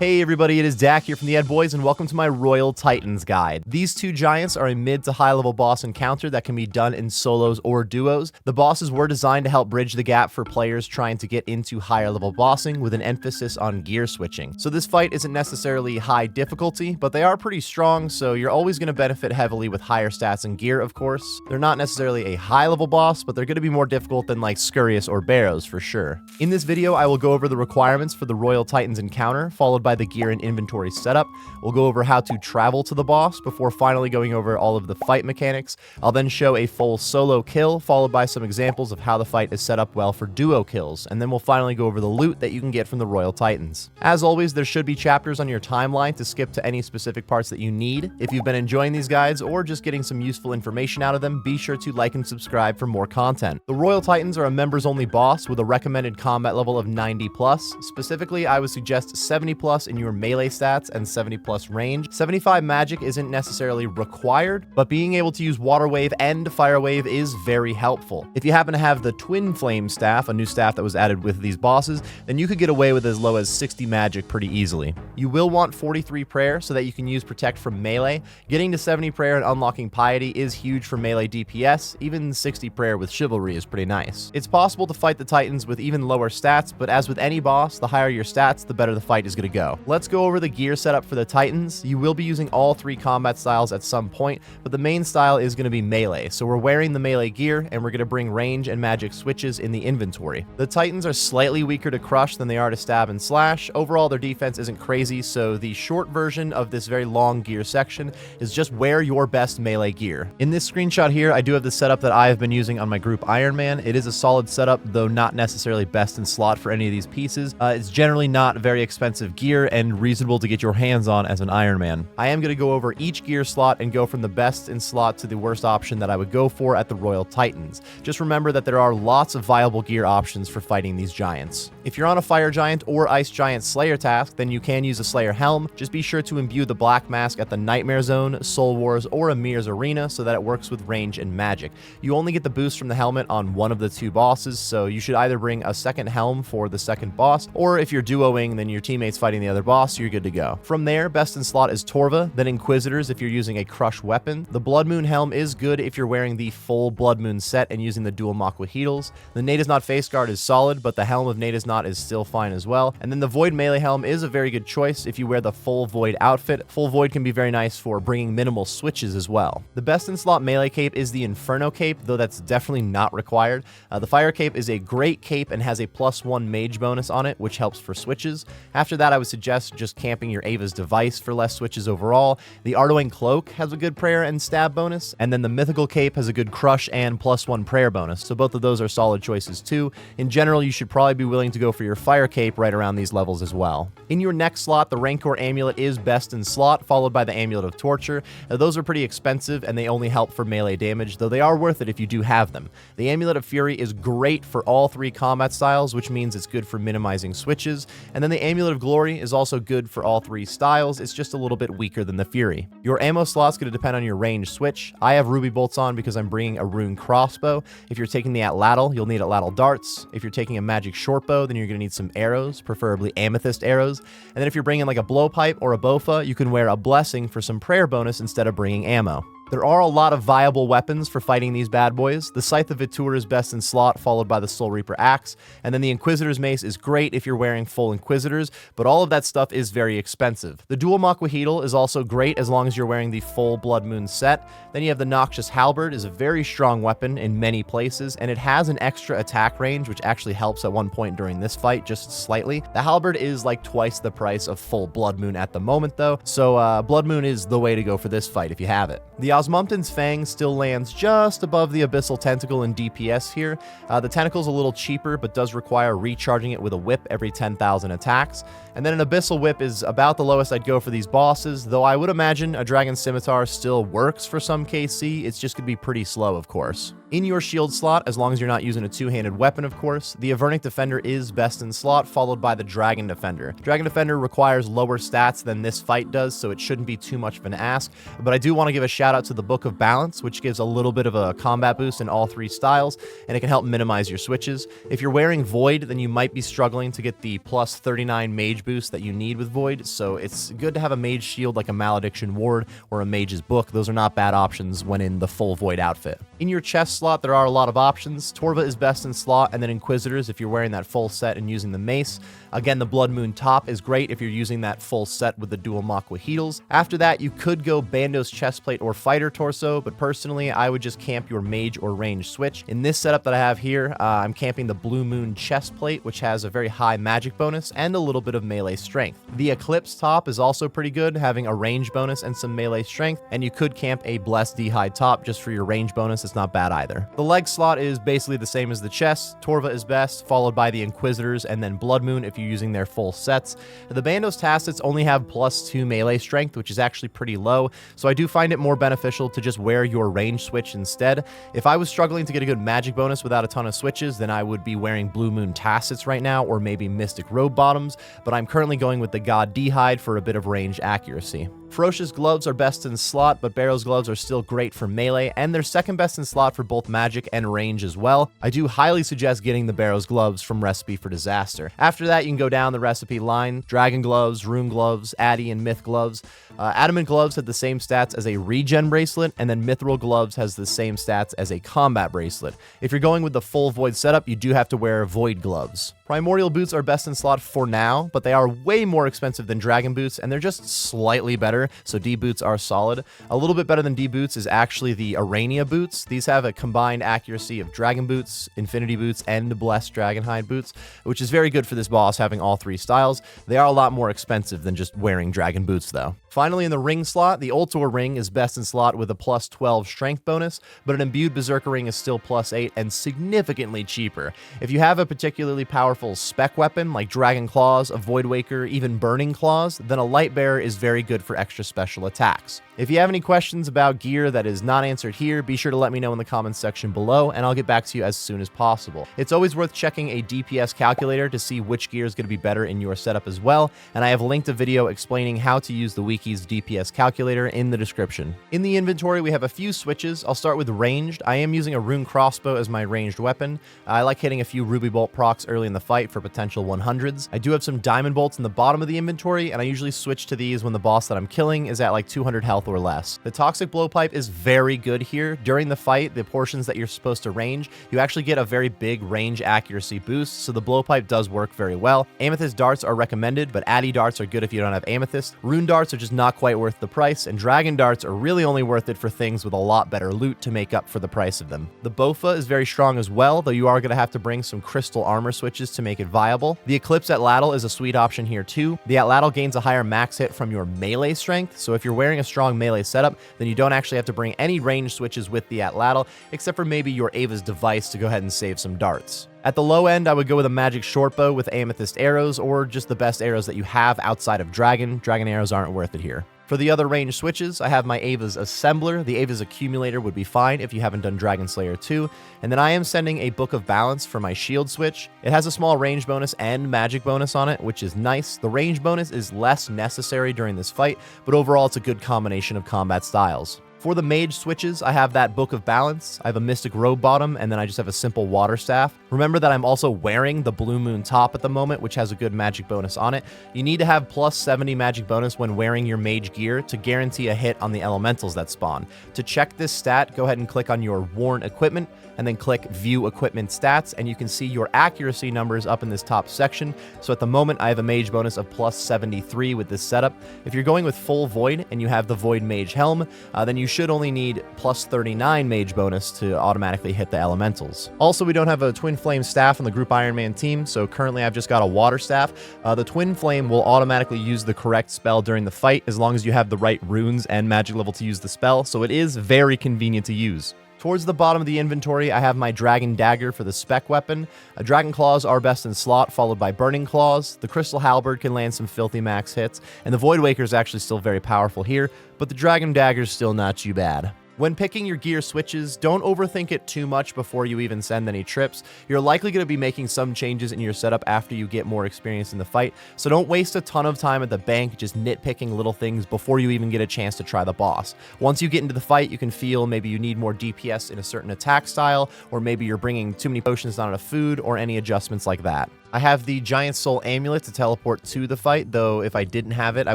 Hey everybody, it is Dak here from the Ed Boys, and welcome to my Royal Titans guide. These two giants are a mid to high level boss encounter that can be done in solos or duos. The bosses were designed to help bridge the gap for players trying to get into higher level bossing with an emphasis on gear switching. So this fight isn't necessarily high difficulty, but they are pretty strong, so you're always going to benefit heavily with higher stats and gear, of course. They're not necessarily a high level boss, but they're going to be more difficult than like Scurious or Barrows for sure. In this video, I will go over the requirements for the Royal Titans encounter, followed by the gear and inventory setup. We'll go over how to travel to the boss before finally going over all of the fight mechanics. I'll then show a full solo kill, followed by some examples of how the fight is set up well for duo kills, and then we'll finally go over the loot that you can get from the Royal Titans. As always, there should be chapters on your timeline to skip to any specific parts that you need. If you've been enjoying these guides or just getting some useful information out of them, be sure to like and subscribe for more content. The Royal Titans are a members-only boss with a recommended combat level of 90+. Specifically, I would suggest 70+ in your melee stats and 70+ range. 75 magic isn't necessarily required, but being able to use Water Wave and Fire Wave is very helpful. If you happen to have the Twin Flame staff, a new staff that was added with these bosses, then you could get away with as low as 60 magic pretty easily. You will want 43 prayer so that you can use Protect from melee. Getting to 70 prayer and unlocking Piety is huge for melee DPS. Even 60 prayer with Chivalry is pretty nice. It's possible to fight the Titans with even lower stats, but as with any boss, the higher your stats, the better the fight is going to go. Let's go over the gear setup for the Titans. You will be using all three combat styles at some point, but the main style is going to be melee. So we're wearing the melee gear, and we're going to bring range and magic switches in the inventory. The Titans are slightly weaker to crush than they are to stab and slash. Overall, their defense isn't crazy, so the short version of this very long gear section is just wear your best melee gear. In this screenshot here, I do have the setup that I have been using on my group Iron Man. It is a solid setup, though not necessarily best in slot for any of these pieces. It's generally not very expensive gear and reasonable to get your hands on as an Iron Man. I am going to go over each gear slot and go from the best in slot to the worst option that I would go for at the Royal Titans. Just remember that there are lots of viable gear options for fighting these giants. If you're on a Fire Giant or Ice Giant Slayer task, then you can use a Slayer Helm. Just be sure to imbue the Black Mask at the Nightmare Zone, Soul Wars, or Amir's Arena so that it works with range and magic. You only get the boost from the helmet on one of the two bosses, so you should either bring a second helm for the second boss, or if you're duoing, then your teammate's fighting the other boss, you're good to go. From there, best in slot is Torva, then Inquisitors if you're using a Crush weapon. The Blood Moon Helm is good if you're wearing the full Blood Moon set and using the dual Maquaheatles. The Nadeznot Face Guard is solid, but the Helm of Nadeznot is still fine as well. And then the Void Melee Helm is a very good choice if you wear the full Void outfit. Full Void can be very nice for bringing minimal switches as well. The best in slot melee cape is the Inferno Cape, though that's definitely not required. The Fire Cape is a great cape and has a +1 mage bonus on it, which helps for switches. After that, I would suggest just camping your Ava's device for less switches overall. The Ardoin Cloak has a good prayer and stab bonus, and then the Mythical Cape has a good crush and +1 prayer bonus, so both of those are solid choices too. In general, you should probably be willing to go for your Fire Cape right around these levels as well. In your next slot, the Rancor Amulet is best in slot, followed by the Amulet of Torture. Those are pretty expensive, and they only help for melee damage, though they are worth it if you do have them. The Amulet of Fury is great for all three combat styles, which means it's good for minimizing switches, and then the Amulet of Glory is also good for all three styles. It's just a little bit weaker than the Fury. Your ammo slot's going to depend on your range switch. I have Ruby Bolts on because I'm bringing a Rune Crossbow. If you're taking the Atlatl, you'll need Atlatl Darts. If you're taking a Magic Shortbow, then you're going to need some arrows, preferably Amethyst arrows. And then if you're bringing like a Blowpipe or a Bofa, you can wear a Blessing for some prayer bonus instead of bringing ammo. There are a lot of viable weapons for fighting these bad boys. The Scythe of Vitur is best in slot, followed by the Soul Reaper Axe, and then the Inquisitor's Mace is great if you're wearing full Inquisitors, but all of that stuff is very expensive. The dual Maquaheatle is also great as long as you're wearing the full Blood Moon set. Then you have the Noxious Halberd, is a very strong weapon in many places, and it has an extra attack range, which actually helps at one point during this fight, just slightly. The Halberd is like twice the price of full Blood Moon at the moment though, so Blood Moon is the way to go for this fight if you have it. The Osmumten's Fang still lands just above the Abyssal Tentacle in DPS here. The Tentacle's a little cheaper, but does require recharging it with a whip every 10,000 attacks. And then an Abyssal Whip is about the lowest I'd go for these bosses, though I would imagine a Dragon Scimitar still works for some KC. It's just going to be pretty slow, of course. In your shield slot, as long as you're not using a two-handed weapon, of course, the Avernic Defender is best in slot, followed by the Dragon Defender. Dragon Defender requires lower stats than this fight does, so it shouldn't be too much of an ask, but I do want to give a shout out to to the Book of Balance, which gives a little bit of a combat boost in all 3 styles, and it can help minimize your switches. If you're wearing Void, then you might be struggling to get the plus 39 mage boost that you need with Void, so it's good to have a mage shield like a Malediction Ward or a Mage's Book. Those are not bad options when in the full Void outfit. In your chest slot, there are a lot of options. Torva is best in slot, and then Inquisitors if you're wearing that full set and using the mace. Again, the Blood Moon top is great if you're using that full set with the dual Makwa Heatles. After that, you could go Bandos Chestplate or Fighter Torso, but personally, I would just camp your Mage or Range switch. In this setup that I have here, I'm camping the Blue Moon Chestplate, which has a very high magic bonus and a little bit of melee strength. The Eclipse top is also pretty good, having a range bonus and some melee strength, and you could camp a Blessed D'hide top just for your range bonus. It's not bad either. The leg slot is basically the same as the chest. Torva is best, followed by the Inquisitors, and then Blood Moon if you're using their full sets. The Bandos Tacets only have +2 melee strength, which is actually pretty low, so I do find it more beneficial to just wear your range switch instead. If I was struggling to get a good magic bonus without a ton of switches, then I would be wearing Blue Moon Tacets right now, or maybe Mystic Robe Bottoms, but I'm currently going with the God D'hide for a bit of range accuracy. Ferocious Gloves are best in slot, but Barrow's Gloves are still great for melee, and they're second best in slot for both magic and range as well. I do highly suggest getting the Barrow's Gloves from Recipe for Disaster. After that, you can go down the recipe line: Dragon Gloves, Rune Gloves, Addy, and Myth Gloves. Adamant Gloves have the same stats as a regen bracelet, and then Mithril Gloves has the same stats as a combat bracelet. If you're going with the full Void setup, you do have to wear Void Gloves. Primordial Boots are best in slot for now, but they are way more expensive than Dragon Boots, and they're just slightly better, so D Boots are solid. A little bit better than D Boots is actually the Arania Boots. These have a combined accuracy of Dragon Boots, Infinity Boots, and Blessed Dragonhide Boots, which is very good for this boss having all 3 styles. They are a lot more expensive than just wearing Dragon Boots though. Finally, in the ring slot, the Ultor ring is best in slot with a +12 strength bonus, but an imbued Berserker ring is still +8 and significantly cheaper. If you have a particularly powerful spec weapon like Dragon Claws, a Void Waker, even Burning Claws, then a Light Bearer is very good for extra special attacks. If you have any questions about gear that is not answered here, be sure to let me know in the comments section below, and I'll get back to you as soon as possible. It's always worth checking a DPS calculator to see which gear is going to be better in your setup as well, and I have linked a video explaining how to use the Wiki's DPS calculator in the description. In the inventory, we have a few switches. I'll start with ranged. I am using a Rune Crossbow as my ranged weapon. I like hitting a few Ruby Bolt procs early in the fight for potential 100s. I do have some Diamond Bolts in the bottom of the inventory, and I usually switch to these when the boss that I'm killing is at like 200 health or less. The Toxic Blowpipe is very good here. During the fight, the portions that you're supposed to range, you actually get a very big range accuracy boost, so the Blowpipe does work very well. Amethyst darts are recommended, but Addy darts are good if you don't have Amethyst. Rune darts are just not quite worth the price, and Dragon darts are really only worth it for things with a lot better loot to make up for the price of them. The Bofa is very strong as well, though you are going to have to bring some crystal armor switches to make it viable. The Eclipse Atlatl is a sweet option here too. The Atlatl gains a higher max hit from your melee strength, so if you're wearing a strong melee setup, then you don't actually have to bring any range switches with the Atlatl, except for maybe your Ava's device to go ahead and save some darts. At the low end, I would go with a magic shortbow with amethyst arrows, or just the best arrows that you have outside of dragon. Dragon arrows aren't worth it here. For the other range switches, I have my Ava's Assembler. The Ava's Accumulator would be fine if you haven't done Dragon Slayer 2. And then I am sending a Book of Balance for my shield switch. It has a small range bonus and magic bonus on it, which is nice. The range bonus is less necessary during this fight, but overall it's a good combination of combat styles. For the mage switches, I have that Book of Balance, I have a Mystic Robe Bottom, and then I just have a simple Water Staff. Remember that I'm also wearing the Blue Moon Top at the moment, which has a good magic bonus on it. You need to have plus 70 magic bonus when wearing your mage gear to guarantee a hit on the elementals that spawn. To check this stat, go ahead and click on your worn equipment, and then click View Equipment Stats, and you can see your accuracy numbers up in this top section. So at the moment, I have a mage bonus of plus 73 with this setup. If you're going with full Void, and you have the Void Mage Helm, then you should only need plus 39 mage bonus to automatically hit the elementals. Also, we don't have a Twin Flame staff on the Group Iron Man team, so currently I've just got a Water Staff. The Twin Flame will automatically use the correct spell during the fight as long as you have the right runes and magic level to use the spell, so it is very convenient to use. Towards the bottom of the inventory, I have my Dragon Dagger for the spec weapon. Dragon Claws are best in slot, followed by Burning Claws. The Crystal Halberd can land some filthy max hits, and the Void Waker is actually still very powerful here, but the Dragon Dagger is still not too bad. When picking your gear switches, don't overthink it too much before you even send any trips. You're likely going to be making some changes in your setup after you get more experience in the fight, so don't waste a ton of time at the bank just nitpicking little things before you even get a chance to try the boss. Once you get into the fight, you can feel maybe you need more DPS in a certain attack style, or maybe you're bringing too many potions, not enough food, or any adjustments like that. I have the Giant Soul Amulet to teleport to the fight, though if I didn't have it, I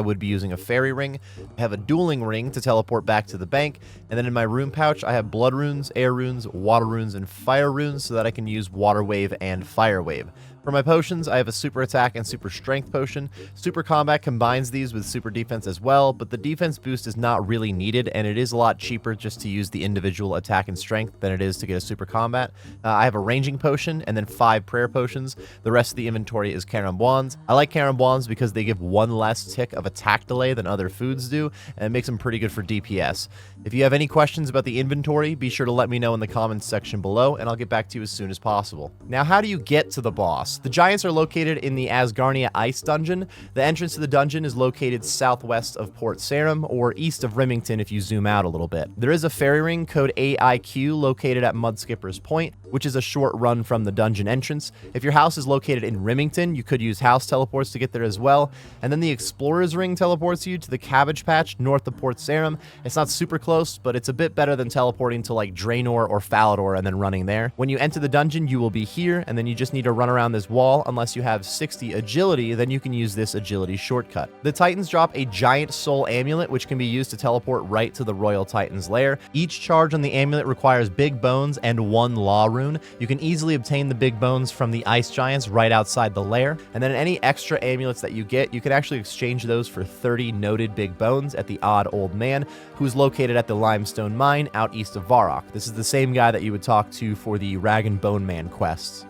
would be using a Fairy Ring. I have a Dueling Ring to teleport back to the bank, and then in my rune pouch, I have Blood Runes, Air Runes, Water Runes, and Fire Runes so that I can use Water Wave and Fire Wave. For my potions, I have a Super Attack and Super Strength potion. Super Combat combines these with Super Defense as well, but the defense boost is not really needed, and it is a lot cheaper just to use the individual attack and strength than it is to get a Super Combat. I have a Ranging potion and then 5 Prayer potions. The rest of the inventory is Caramboins. I like Caramboins because they give 1 less tick of attack delay than other foods do, and it makes them pretty good for DPS. If you have any questions about the inventory, be sure to let me know in the comments section below, and I'll get back to you as soon as possible. Now, how do you get to the boss? The Giants are located in the Asgarnia Ice Dungeon. The entrance to the dungeon is located southwest of Port Sarim, or east of Remington if you zoom out a little bit. There is a fairy ring code AIQ located at Mudskipper's Point, which is a short run from the dungeon entrance. If your house is located in Remington, you could use house teleports to get there as well. And then the Explorer's Ring teleports you to the Cabbage Patch north of Port Sarim. It's not super close, but it's a bit better than teleporting to like Draenor or Falador and then running there. When you enter the dungeon, you will be here, and then you just need to run around this wall. Unless you have 60 agility, then you can use this agility shortcut. The Titans drop a Giant Soul Amulet, which can be used to teleport right to the Royal Titans lair. Each charge on the amulet requires big bones and 1 Law rune. You can easily obtain the big bones from the Ice Giants right outside the lair, and then any extra amulets that you get, you can actually exchange those for 30 noted big bones at the Odd Old Man, who's located at the Limestone Mine out east of Varrock. This is the same guy that you would talk to for the Rag and Bone Man quests.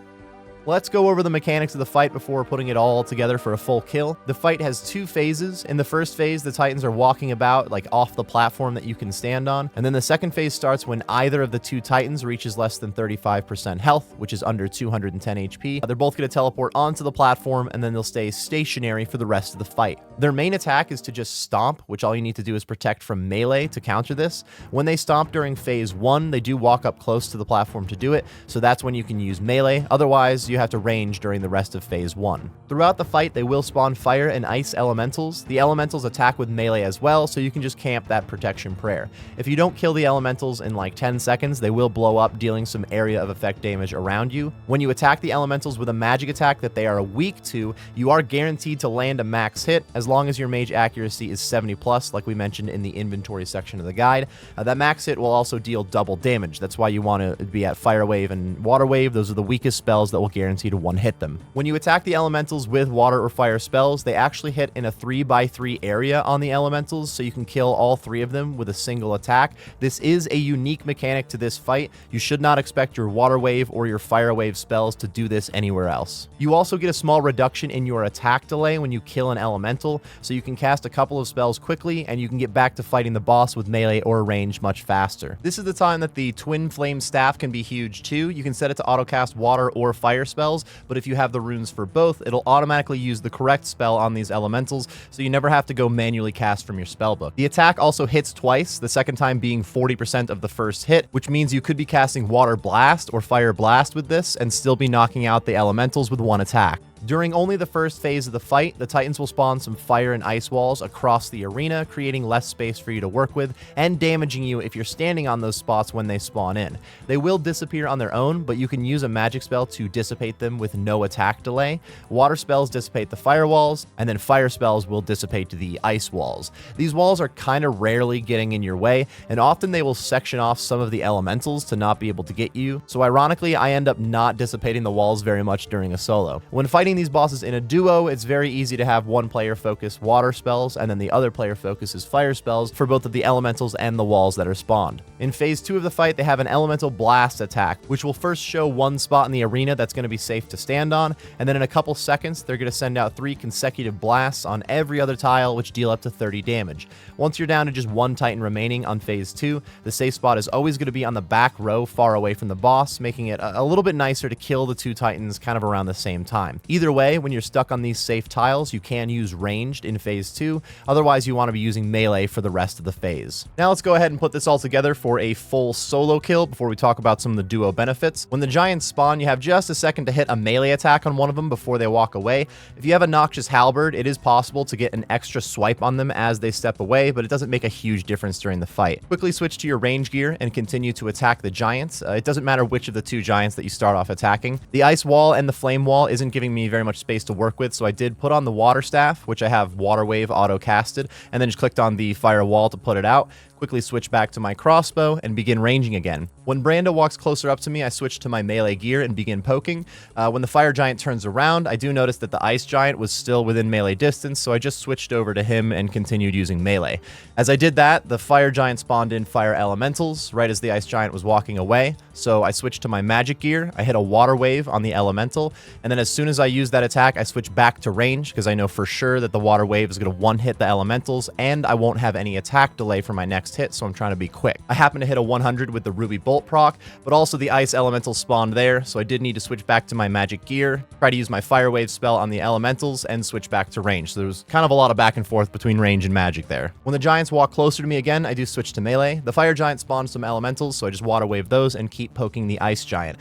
Let's go over the mechanics of the fight before putting it all together for a full kill. The fight has 2 phases. In the first phase, the Titans are walking about like off the platform that you can stand on. And then the second phase starts when either of the 2 Titans reaches less than 35% health, which is under 210 HP. They're both going to teleport onto the platform, and then they'll stay stationary for the rest of the fight. Their main attack is to just stomp, which all you need to do is protect from melee to counter this. When they stomp during phase 1, they do walk up close to the platform to do it, so that's when you can use melee. Otherwise, you have to range during the rest of phase 1. Throughout the fight, they will spawn fire and ice elementals. The elementals attack with melee as well, so you can just camp that protection prayer. If you don't kill the elementals in like 10 seconds, they will blow up, dealing some area of effect damage around you. When you attack the elementals with a magic attack that they are weak to, you are guaranteed to land a max hit as long as your mage accuracy is 70 plus, like we mentioned in the inventory section of the guide. That max hit will also deal double damage. That's why you want to be at Fire Wave and Water Wave. Those are the weakest spells that will guarantee to one-hit them. When you attack the elementals with water or fire spells, they actually hit in a 3x3 area on the elementals, so you can kill all 3 of them with a single attack. This is a unique mechanic to this fight. You should not expect your water wave or your fire wave spells to do this anywhere else. You also get a small reduction in your attack delay when you kill an elemental, so you can cast a couple of spells quickly and you can get back to fighting the boss with melee or range much faster. This is the time that the Twin Flame Staff can be huge too. You can set it to autocast water or fire spells, but if you have the runes for both, it'll automatically use the correct spell on these elementals, so you never have to go manually cast from your spellbook. The attack also hits twice, the second time being 40% of the first hit, which means you could be casting Water Blast or Fire Blast with this and still be knocking out the elementals with 1 attack. During only the first phase of the fight, the Titans will spawn some fire and ice walls across the arena, creating less space for you to work with and damaging you if you're standing on those spots when they spawn in. They will disappear on their own, but you can use a magic spell to dissipate them with no attack delay. Water spells dissipate the fire walls, and then fire spells will dissipate the ice walls. These walls are kind of rarely getting in your way, and often they will section off some of the elementals to not be able to get you, so ironically, I end up not dissipating the walls very much during a solo. When fighting these bosses in a duo, it's very easy to have one player focus water spells and then the other player focuses fire spells for both of the elementals and the walls that are spawned. In phase 2 of the fight, they have an elemental blast attack, which will first show one spot in the arena that's going to be safe to stand on, and then in a couple seconds, they're going to send out 3 consecutive blasts on every other tile, which deal up to 30 damage. Once you're down to just 1 Titan remaining on phase 2, the safe spot is always going to be on the back row far away from the boss, making it a little bit nicer to kill the 2 Titans kind of around the same time. Either way, when you're stuck on these safe tiles, you can use ranged in phase 2. Otherwise, you want to be using melee for the rest of the phase. Now let's go ahead and put this all together for a full solo kill before we talk about some of the duo benefits. When the giants spawn, you have just a second to hit a melee attack on one of them before they walk away. If you have a Noxious Halberd, it is possible to get an extra swipe on them as they step away, but it doesn't make a huge difference during the fight. Quickly switch to your range gear and continue to attack the giants. It doesn't matter which of the two giants that you start off attacking. The ice wall and the flame wall isn't giving me very much space to work with, so I did put on the water staff, which I have water wave auto casted, and then just clicked on the fire wall to put it out. Quickly switch back to my crossbow and begin ranging again. When Brando walks closer up to me, I switch to my melee gear and begin poking. When the fire giant turns around, I do notice that the ice giant was still within melee distance, so I just switched over to him and continued using melee. As I did that, the fire giant spawned in fire elementals right as the ice giant was walking away, so I switched to my magic gear. I hit a water wave on the elemental, and then as soon as I use that attack, I switch back to range because I know for sure that the water wave is going to one-hit the elementals, and I won't have any attack delay for my next hit, so I'm trying to be quick. I happen to hit a 100 with the Ruby Bolt proc, but also the ice elemental spawned there, so I did need to switch back to my magic gear, try to use my fire wave spell on the elementals, and switch back to range. So there was kind of a lot of back and forth between range and magic there. When the giants walk closer to me again, I do switch to melee. The fire giant spawned some elementals, so I just water wave those and keep poking the ice giant.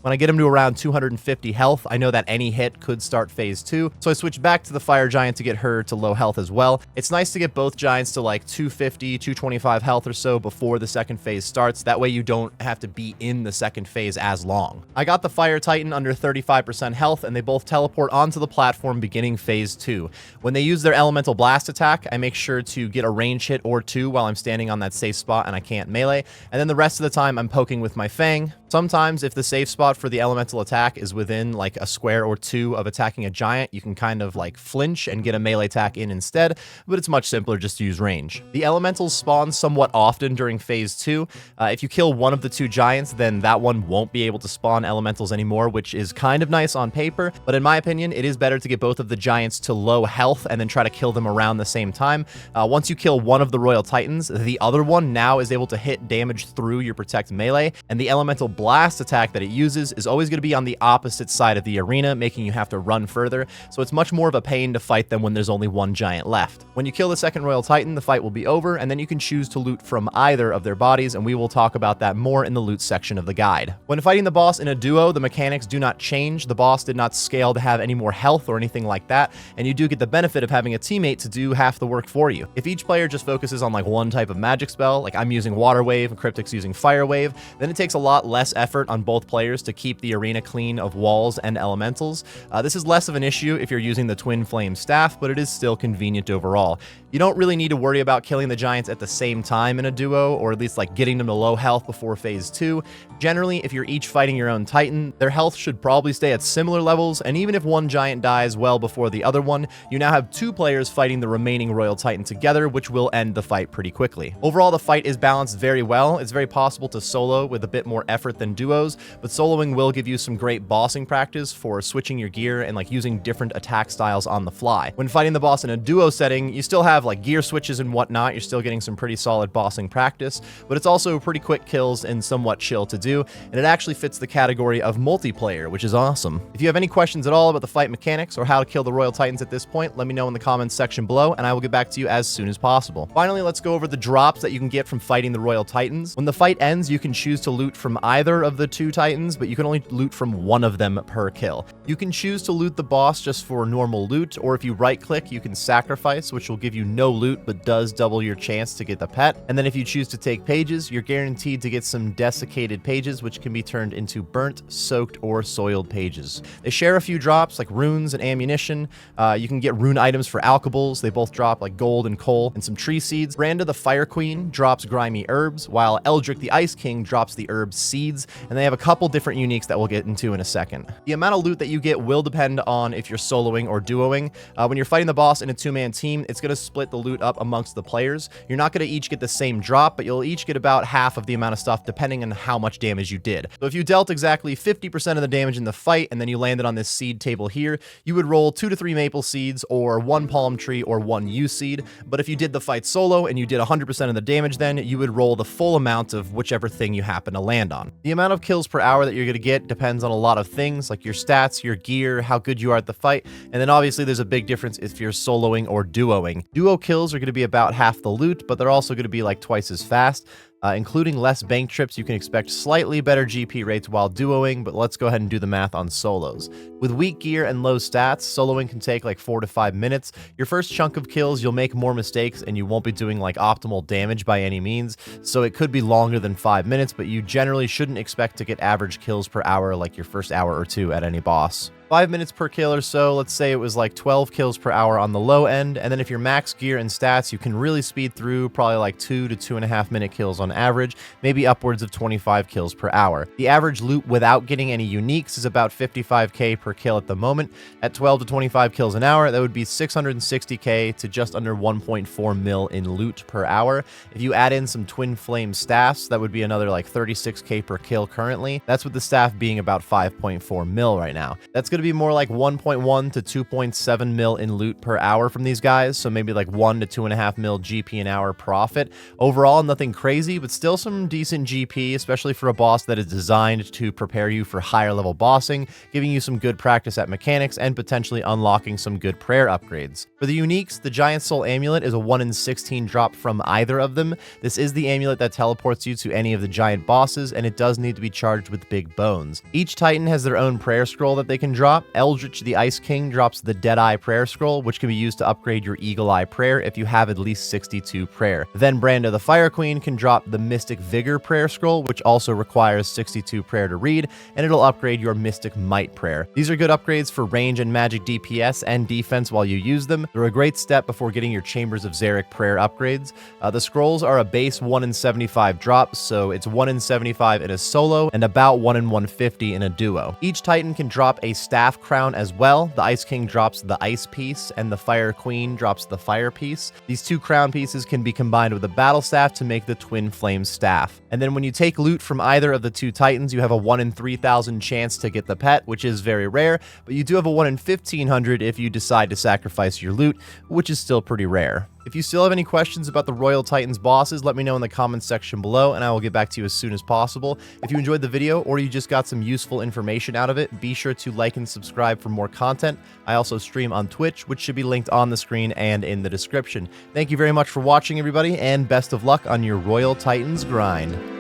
When I get him to around 250 health, I know that any hit could start phase 2, so I switch back to the fire giant to get her to low health as well. It's nice to get both giants to like 250, 225 health or so before the second phase starts. That way you don't have to be in the second phase as long. I got the fire titan under 35% health, and they both teleport onto the platform beginning phase 2. When they use their elemental blast attack, I make sure to get a range hit or two while I'm standing on that safe spot and I can't melee, and then the rest of the time I'm poking with my fang. Sometimes if the safe spot for the elemental attack is within like a square or two of attacking a giant, you can kind of like flinch and get a melee attack in instead, but it's much simpler just to use range. The elementals spawn somewhat often during phase 2. If you kill one of the two giants, then that one won't be able to spawn elementals anymore, which is kind of nice on paper, but in my opinion, it is better to get both of the giants to low health and then try to kill them around the same time. Once you kill one of the Royal Titans, the other one now is able to hit damage through your protect melee, and the elemental blast attack that it uses is always going to be on the opposite side of the arena, making you have to run further, so it's much more of a pain to fight than when there's only one giant left. When you kill the second Royal Titan, the fight will be over, and then you can choose to loot from either of their bodies, and we will talk about that more in the loot section of the guide. When fighting the boss in a duo, the mechanics do not change. The boss did not scale to have any more health or anything like that, and you do get the benefit of having a teammate to do half the work for you. If each player just focuses on like one type of magic spell, like I'm using Water Wave and Cryptic's using Fire Wave, then it takes a lot less effort on both players to keep the arena clean of walls and elementals. This is less of an issue if you're using the Twin Flame Staff, but it is still convenient overall. You don't really need to worry about killing the giants at the same time in a duo, or at least like getting them to low health before phase 2. Generally, if you're each fighting your own Titan, their health should probably stay at similar levels, and even if one giant dies well before the other one, you now have two players fighting the remaining Royal Titan together, which will end the fight pretty quickly. Overall, the fight is balanced very well. It's very possible to solo with a bit more effort than duos, but soloing will give you some great bossing practice for switching your gear and like using different attack styles on the fly. When fighting the boss in a duo setting, you still have like gear switches and whatnot. You're still getting some pretty solid bossing practice, but it's also pretty quick kills and somewhat chill to do, and it actually fits the category of multiplayer, which is awesome. If you have any questions at all about the fight mechanics or how to kill the Royal Titans at this point, let me know in the comments section below, and I will get back to you as soon as possible. Finally, let's go over the drops that you can get from fighting the Royal Titans. When the fight ends, you can choose to loot from either of the two Titans, but you can only loot from one of them per kill. You can choose to loot the boss just for normal loot, or if you right click, you can sacrifice, which will give you no loot but does double your chance to get the pet. And then if you choose to take pages, you're guaranteed to get some desiccated pages, which can be turned into burnt, soaked, or soiled pages. They share a few drops like runes and ammunition. You can get rune items for alkables. They both drop like gold and coal and some tree seeds. Branda the Fire Queen drops grimy herbs, while Eldrick the Ice King drops the herb seeds, and they have a couple different uniques that we'll get into in a second. The amount of loot that you get will depend on if you're soloing or duoing. When you're fighting the boss in a two-man team, it's going to split the loot up amongst the players. You're not going to each get the same drop, but you'll each get about half of the amount of stuff depending on how much damage you did. So if you dealt exactly 50% of the damage in the fight and then you landed on this seed table here, you would roll 2 to 3 maple seeds or 1 palm tree or 1 yew seed. But if you did the fight solo and you did 100% of the damage, then you would roll the full amount of whichever thing you happen to land on. The The amount of kills per hour that you're going to get depends on a lot of things, like your stats, your gear, how good you are at the fight, and then obviously there's a big difference if you're soloing or duoing. Duo kills are going to be about half the loot, but they're also going to be like twice as fast. Including less bank trips, you can expect slightly better GP rates while duoing, but let's go ahead and do the math on solos. With weak gear and low stats, soloing can take like 4 to 5 minutes. Your first chunk of kills, you'll make more mistakes and you won't be doing like optimal damage by any means, so it could be longer than 5 minutes, but you generally shouldn't expect to get average kills per hour like your first hour or two at any boss. 5 minutes per kill or so, let's say it was like 12 kills per hour on the low end, and then if you're max gear and stats, you can really speed through probably like 2 to 2.5 minute kills on average, maybe upwards of 25 kills per hour. The average loot without getting any uniques is about 55k per kill at the moment. At 12 to 25 kills an hour, that would be 660k to just under 1.4 mil in loot per hour. If you add in some twin flame staffs, that would be another like 36k per kill currently. That's with the staff being about 5.4 mil right now. That's going to be more like 1.1 to 2.7 mil in loot per hour from these guys, so maybe like 1 to 2.5 mil GP an hour profit. Overall, nothing crazy, but still some decent GP, especially for a boss that is designed to prepare you for higher level bossing, giving you some good practice at mechanics and potentially unlocking some good prayer upgrades. For the uniques, the Giant Soul Amulet is a 1 in 16 drop from either of them. This is the amulet that teleports you to any of the giant bosses, and it does need to be charged with big bones. Each Titan has their own prayer scroll that they can drop. Eldritch the Ice King drops the Deadeye Prayer Scroll, which can be used to upgrade your Eagle Eye Prayer if you have at least 62 prayer. Then Branda the Fire Queen can drop the Mystic Vigor Prayer Scroll, which also requires 62 prayer to read, and it'll upgrade your Mystic Might Prayer. These are good upgrades for range and magic DPS and defense while you use them. They're a great step before getting your Chambers of Xeric prayer upgrades. The scrolls are a base 1 in 75 drop, so it's 1 in 75 in a solo and about 1 in 150 in a duo. Each Titan can drop a staff crown as well. The Ice King drops the Ice Piece, and the Fire Queen drops the Fire Piece. These two crown pieces can be combined with a Battle Staff to make the Twin Flame Staff. And then when you take loot from either of the two Titans, you have a 1 in 3,000 chance to get the pet, which is very rare, but you do have a 1 in 1,500 if you decide to sacrifice your loot, which is still pretty rare. If you still have any questions about the Royal Titans bosses, let me know in the comments section below, and I will get back to you as soon as possible. If you enjoyed the video, or you just got some useful information out of it, be sure to like and subscribe for more content. I also stream on Twitch, which should be linked on the screen and in the description. Thank you very much for watching, everybody, and best of luck on your Royal Titans grind.